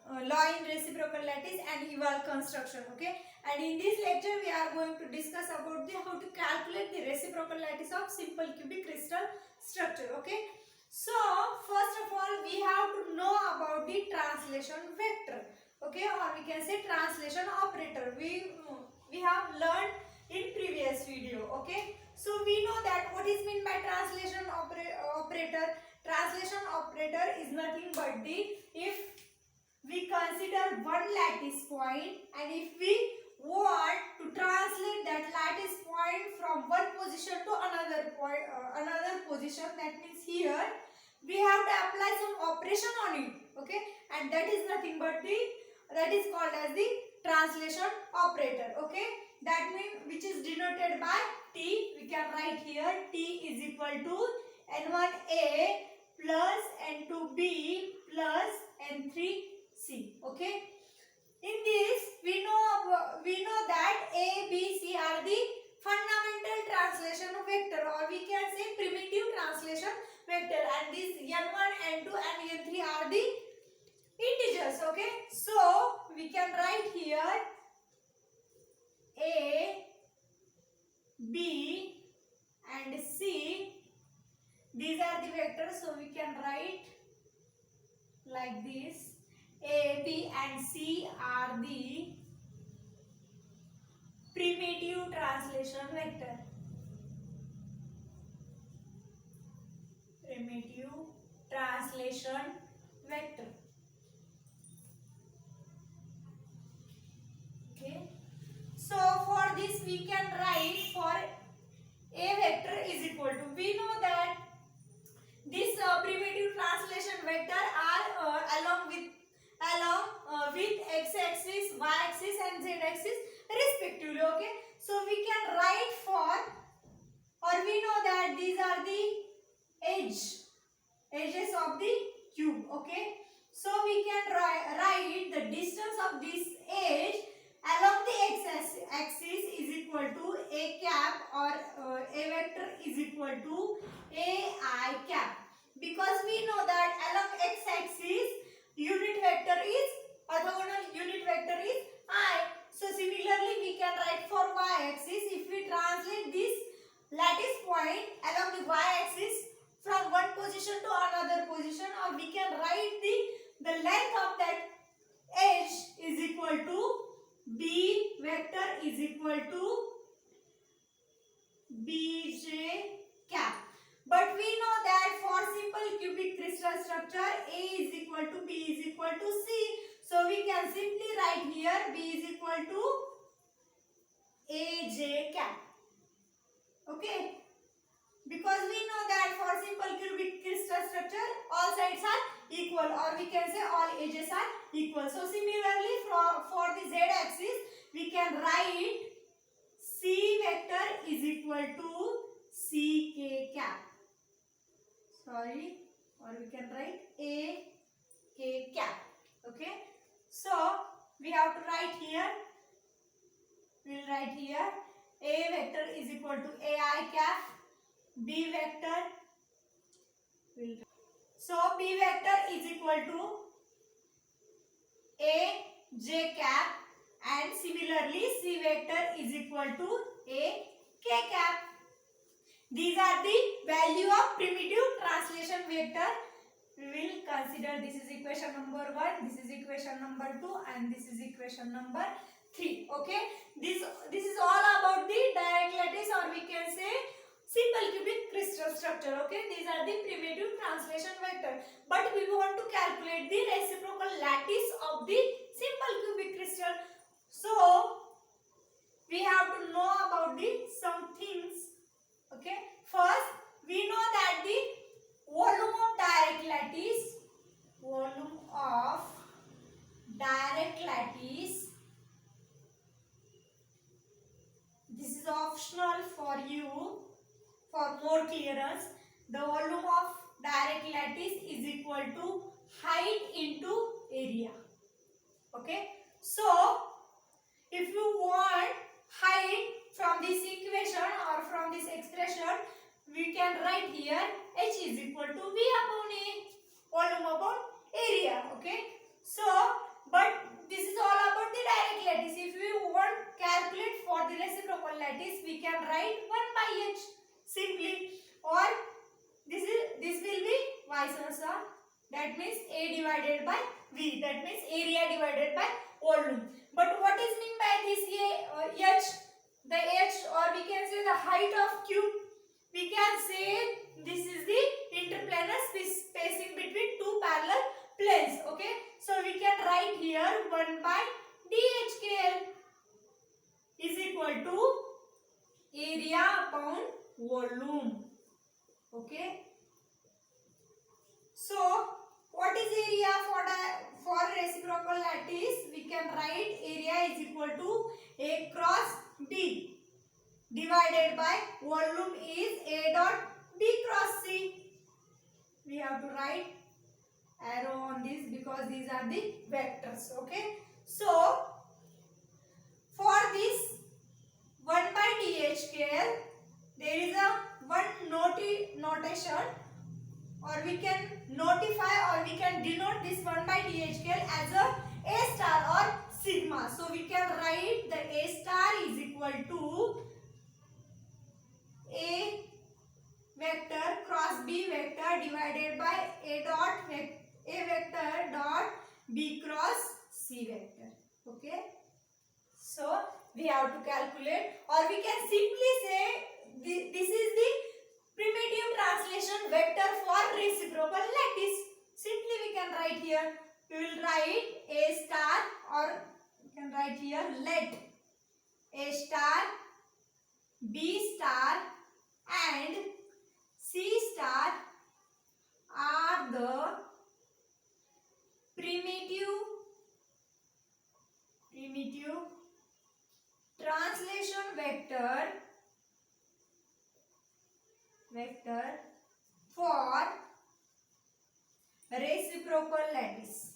law in reciprocal lattice and eval construction. Okay, and in this lecture we are going to discuss about the how to calculate the reciprocal lattice of simple cubic crystal structure. Okay, so first of all we have to know about the translation vector. Okay, or we can say translation operator. We have learned in previous video. Okay, so we know that what is meant by translation operator. Translation operator is nothing but the if we consider one lattice point and if we want to translate that lattice point from one position to another point, another position, that means here we have to apply some operation on it. Okay, and that is nothing but that is called as the translation operator. Okay, that means which is denoted by T. We can write here T is equal to N1A plus N2B plus N3C. Okay, in this we know that A, B, C are the fundamental translation vector, or we can say primitive translation vector, and these N1, N2 and N3 are the integers. Okay, so we can write here A, B and C. These are the vectors, so we can write like this. A, B and C are the primitive translation vector. Primitive translation vector. Okay. So for this we can write for A vector is equal to, we know that this primitive translation vector are along with x-axis, y-axis and z-axis respectively. Okay, so we can write for, or we know that these are the edges of the cube. Okay, so we can write the distance of this edge along the x-axis is equal to a cap, or a vector is equal to ai cap, because we know that along x-axis unit vector is orthogonal unit vector is I. So similarly we can write for y-axis, if we translate this lattice point along the y-axis from one position to another position, or we can write the length of that edge is equal to B vector is equal to Bj cap. But we know that for simple cubic crystal structure A is equal to B is equal to C. So we can simply write here B is equal to Aj cap. Okay. Because we know that for simple cubic crystal structure all sides are equal, or we can say all edges are equal. So similarly for the z axis we can write C vector is equal to Ck cap. Sorry, or we can write A K cap. Okay, so we have to write here, we will write here A vector is equal to Ai cap, B vector will, so B vector is equal to A j cap, and similarly C vector is equal to A k cap. These are the value of primitive translation vector. We will consider this is equation number 1, this is equation number 2 and this is equation number 3. Okay, this is all about the direct lattice, or we can say simple cubic crystal structure. Okay, these are the primitive translation vector, but we want to calculate the reciprocal lattice of the simple cubic crystal. So we have to know about the some things. Okay, first we know that the volume of direct lattice, this is optional for you. For more clearance, the volume of direct lattice is equal to height into area. Okay, so if you want height from this equation or from this expression, we can write here H is equal to V upon A, volume upon area. Okay, so lattice, we can write 1 by h simply, or this will be vice versa. That means A divided by V. That means area divided by volume. But what is mean by this h? The h, or we can say the height of cube. We can say this is the interplanar spacing between two parallel planes. Okay. So we can write here 1 by DHKL is equal to area upon volume. Okay. So what is area for reciprocal lattice? We can write area is equal to A cross B divided by volume is A dot B cross C. We have to write arrow on this because these are the vectors. Okay. So for this 1 by DHKL, there is a one notation, or we can notify, or we can denote this 1 by DHKL as a star or sigma. So we can write the A star is equal to A vector cross B vector divided by A vector dot B cross C vector. Okay. So we have to calculate, or we can simply say this is the primitive translation vector for reciprocal lattice. Simply we can write here, we will write A star, or we can write here let A star, B star and C star are the primitive translation vector for reciprocal lattice.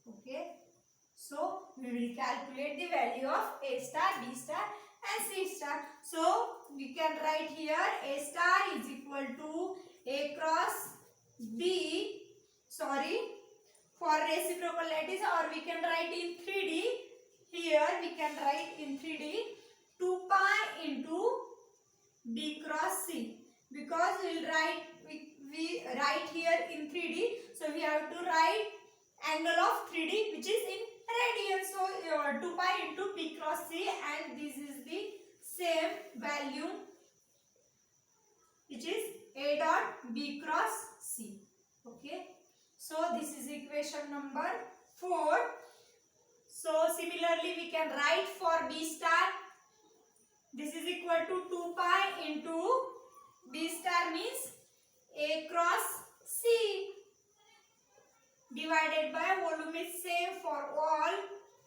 Okay. So we will calculate the value of A star, B star and C star. So we can write here A star is equal to A cross B, for reciprocal lattice, or we can write in 3D. Here we can write in 3D 2 pi into B cross C, because we write here in 3D, so we have to write angle of 3D which is in radians. So 2 pi into B cross C, and this is the same value which is A dot B cross C. Okay. So this is equation number 4. So similarly we can write for B star, this is equal to 2 pi into B star means A cross C divided by volume is same for all,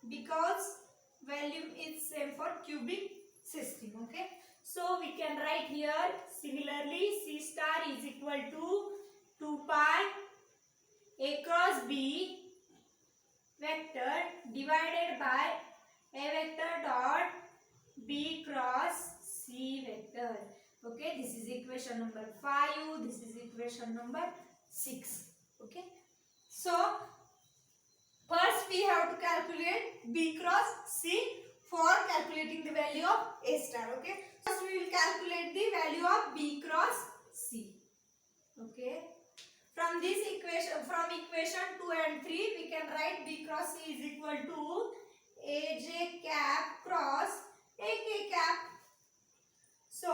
because volume is same for cubic system. Okay. So we can write here similarly C star is equal to 2 pi A cross B vector divided by A vector dot B cross C vector. Okay, this is equation number 5. This is equation number 6. Okay. So first we have to calculate B cross C for calculating the value of A star. Okay. First we will calculate the value of B cross C. Okay. From this equation, from equation 2 and 3, we can write B cross C is equal to AJ cap cross AK cap. So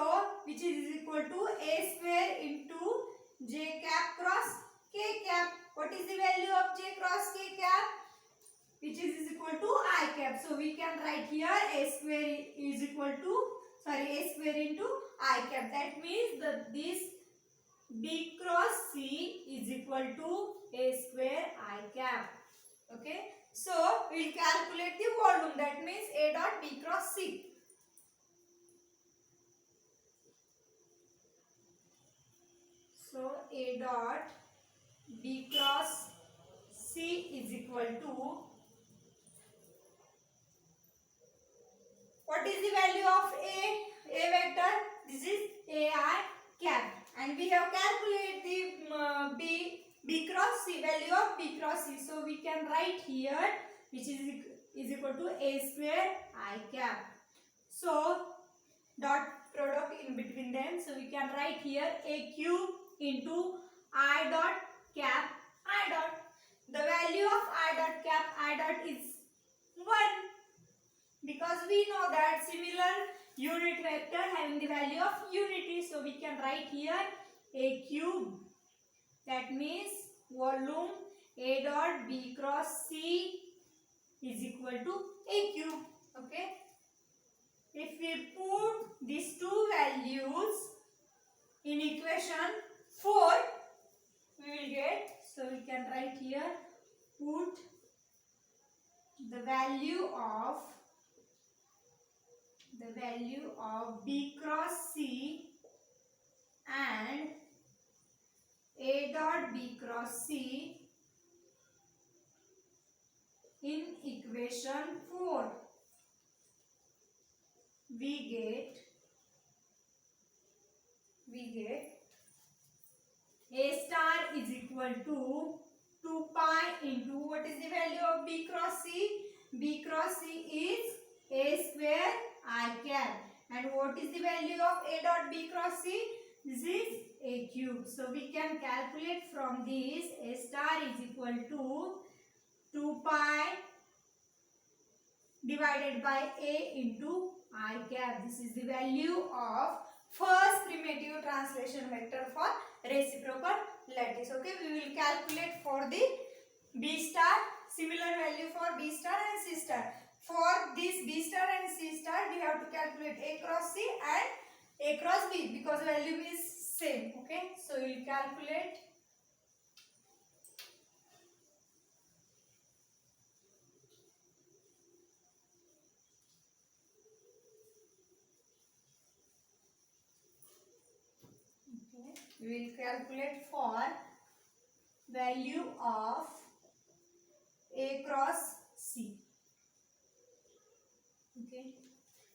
which is equal to A square into J cap cross K cap. What is the value of J cross K cap? Which is equal to I cap. So we can write here A square is equal to, A square into I cap. That means that this B cross C is equal to A square I cap. Okay. So we will calculate the volume. That means A dot B cross C. So A dot B cross C is equal to, what is the value of A vector? This is AI cap. And we have calculated the B cross C, value of B cross C. So we can write here, which is is equal to a square I cap. So dot product in between them. So we can write here a cube into I dot cap I dot. The value of I dot cap I dot is 1, because we know that similar unit vector having the value of unity. So we can write here a cube, that means volume A dot B cross C is equal to a cube. Okay. If we put these two values in equation 4, we will get, so we can write here, put the value of B cross C and A dot B cross C in equation 4. We get A star is equal to 2 pi into, what is the value of B cross C? B cross C is A square I cap. And what is the value of A dot B cross C? This is A cube. So we can calculate from this, A star is equal to 2 pi divided by A into I cap. This is the value of first primitive translation vector for reciprocal lattice. Okay, we will calculate for the B star, similar value for B star and C star. For this B star and C star, we have to calculate A cross C and A cross B, because value is same. Okay, so we will calculate. We will calculate for value of A cross C. Okay.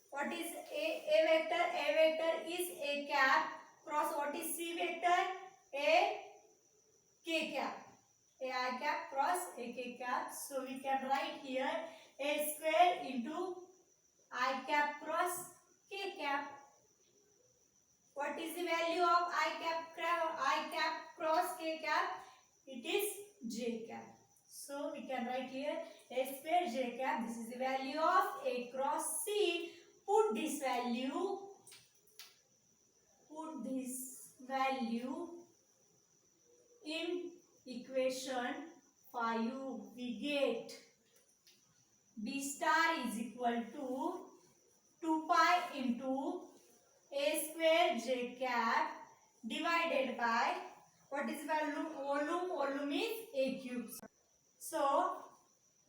What is A vector? A vector is A cap cross what is C vector? A K cap. A I cap cross A K cap. So we can write here A square into I cap cross K cap. What is the value of I cap cross K cap? It is J cap. So we can write here A square J cap. This is the value of A cross C. Put this value in equation 5. We get B star is equal to 2 pi into A square J cap divided by, what is volume? Volume is A cube. So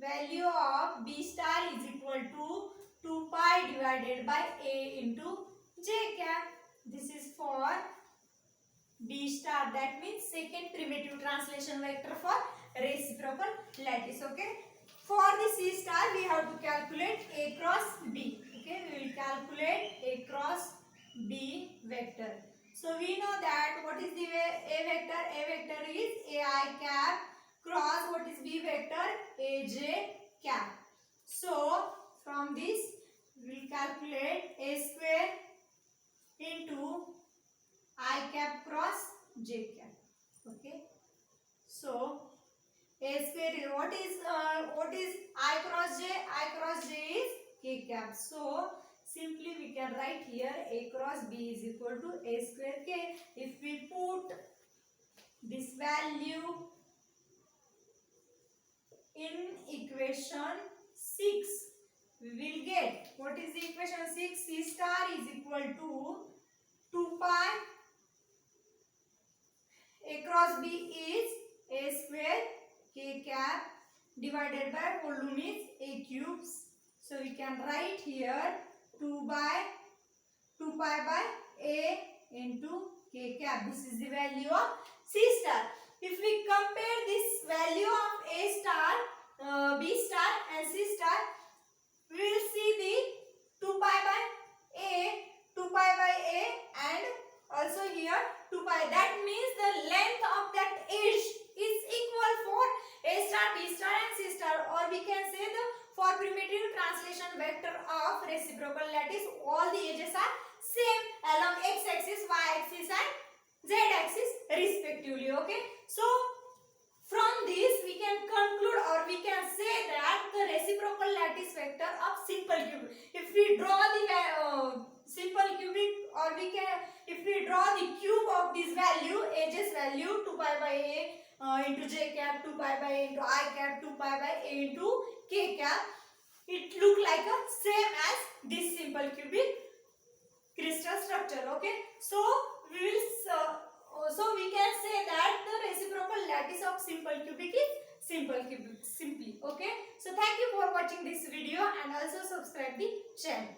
value of B star is equal to 2 pi divided by A into J cap. This is for B star, that means second primitive translation vector for reciprocal lattice. Okay. For the C star, we have to calculate A cross B. Okay, we will calculate A cross B vector. So we know that what is the A vector? A vector is AI cap cross what is B vector? AJ cap. So from this we will calculate A square into I cap cross J cap. Okay. So A square is what is I cross J? I cross J is K cap. So simply we can write here A cross B is equal to A square K. If we put this value in equation 6, we will get, what is the equation 6? C star is equal to 2 pi. A cross B is A square K cap divided by volume is A cubes. So we can write here 2 pi by A into K cap. This is the value of C star. If we compare this value of A star, B star and C star, we will see the 2 pi by A and also here 2 pi. That means the length of that edge is equal for A star, B star and C star, or we can say the for primitive vector of reciprocal lattice. All the edges are same along x-axis, y-axis and z-axis respectively. Okay. So from this we can conclude or we can say that the reciprocal lattice vector of simple cubic. If we draw the simple cubic, or we can, if we draw the cube of this value, edges value 2 pi by a into j cap, 2 pi by a into I cap, 2 pi by a into k cap, it look like a same as this simple cubic crystal structure. Okay. So we will so we can say that the reciprocal lattice of simple cubic is simple cubic simply. Okay. So thank you for watching this video and also subscribe the channel.